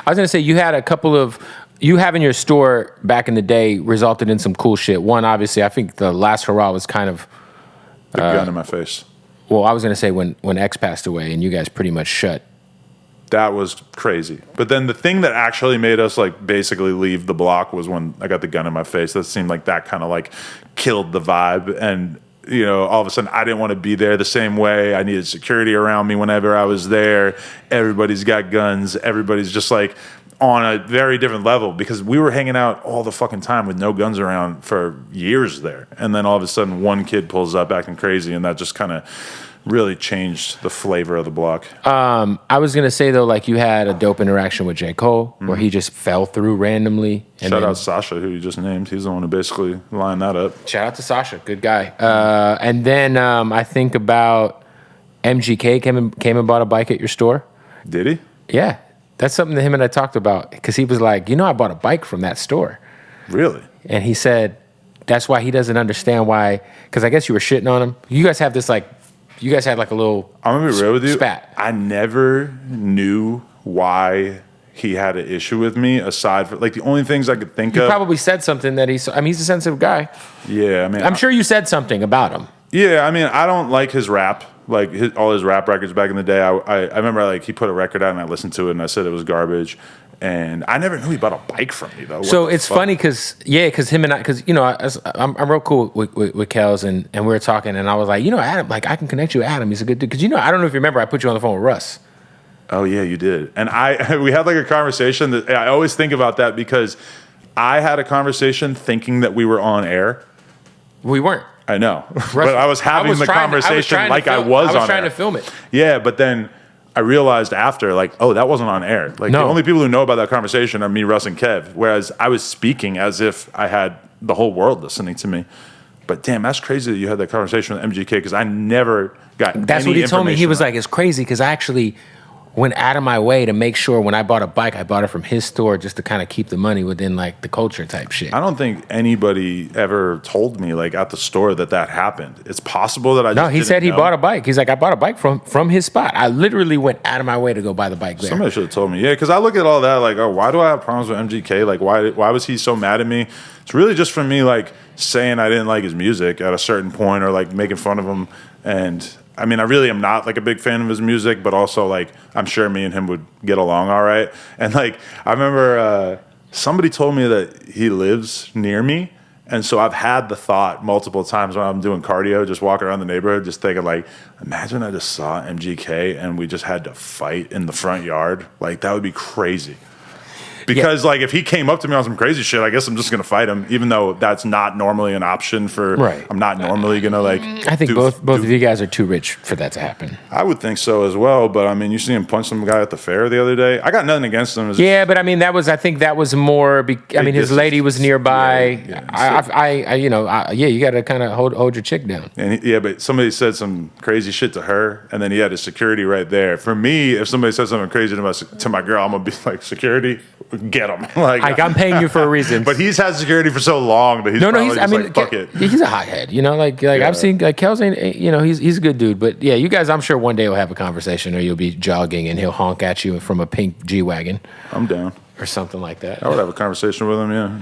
I was gonna say you had a couple of you having your store back in the day resulted in some cool shit. One, obviously, I think the last hurrah was kind of the gun in my face. Well, I was gonna say when X passed away and you guys pretty much shut. That was crazy. But then the thing that actually made us like basically leave the block was when I got the gun in my face. That seemed like that kind of like killed the vibe. And, you know, all of a sudden I didn't want to be there the same way. I needed security around me whenever I was there. Everybody's got guns. Everybody's just like on a very different level because we were hanging out all the fucking time with no guns around for years there. And then all of a sudden one kid pulls up acting crazy and that just kind of really changed the flavor of the block. I was gonna say though, like you had a dope interaction with J. Cole where he just fell through randomly. And Shout out Sasha, who you just named. He's the one who basically lined that up. Shout out to Sasha, good guy. And then I think about MGK came and bought a bike at your store. Did he? Yeah, that's something that him and I talked about because he was like, you know, I bought a bike from that store. Really? And he said that's why he doesn't understand why. Because I guess you were shitting on him. You guys have this like. You guys had like a little I'm gonna be real with you. Spat. I never knew why he had an issue with me aside from like the only things I could think of. You probably said something that he's a sensitive guy. Yeah, I mean, I'm sure you said something about him. Yeah, I mean, I don't like his rap. Like all his rap records back in the day. I remember like he put a record out and I listened to it and I said it was garbage. And I never knew he bought a bike from me though. So it's funny because him and I, because you know, I'm real cool with Kels and we were talking and I was like, you know, Adam, like I can connect you with Adam. He's a good dude. Because you know, I don't know if you remember, I put you on the phone with Russ. Oh yeah, you did. And we had like a conversation that I always think about that because I had a conversation thinking that we were on air. We weren't. I know, but I was having the conversation like I was on air. I was trying to film it. Yeah, but then I realized after, like, oh, that wasn't on air. Like, the only people who know about that conversation are me, Russ, and Kev. Whereas I was speaking as if I had the whole world listening to me. But damn, that's crazy that you had that conversation with MGK because I never got any information. That's what he told me. He was like, it's crazy because I actually went out of my way to make sure when I bought a bike, I bought it from his store just to kind of keep the money within like the culture type shit. I don't think anybody ever told me like at the store that happened. It's possible that I just No, he said he bought a bike. He's like, I bought a bike from his spot. I literally went out of my way to go buy the bike there. Somebody should have told me. Yeah, because I look at all that like, oh, why do I have problems with MGK? Like, why was he so mad at me? It's really just from me like saying I didn't like his music at a certain point or like making fun of him. And I mean, I really am not like a big fan of his music, but also like I'm sure me and him would get along all right. And like I remember somebody told me that he lives near me, and so I've had the thought multiple times when I'm doing cardio, just walking around the neighborhood, just thinking like, imagine I just saw MGK and we just had to fight in the front yard. Like that would be crazy. Because like if he came up to me on some crazy shit, I guess I'm just gonna fight him, even though that's not normally an option for. Right. I'm not normally gonna like. I think both of you guys are too rich for that to happen. I would think so as well, but I mean, you see him punch some guy at the fair the other day. I got nothing against him. Yeah, but I mean, I think that was more. I mean, his lady was nearby. Yeah, you got to kind of hold your chick down. And but somebody said some crazy shit to her, and then he had his security right there. For me, if somebody said something crazy to my girl, I'm gonna be like, security. Get him. Like I'm paying you for a reason. But he's had security for so long that he's fuck it. He's a hothead, you know. Like I've seen Kels ain't, you know, he's a good dude. But yeah, you guys, I'm sure one day we'll have a conversation, or you'll be jogging and he'll honk at you from a pink G-Wagon. I'm down. Or something like that. I would have a conversation with him. Yeah.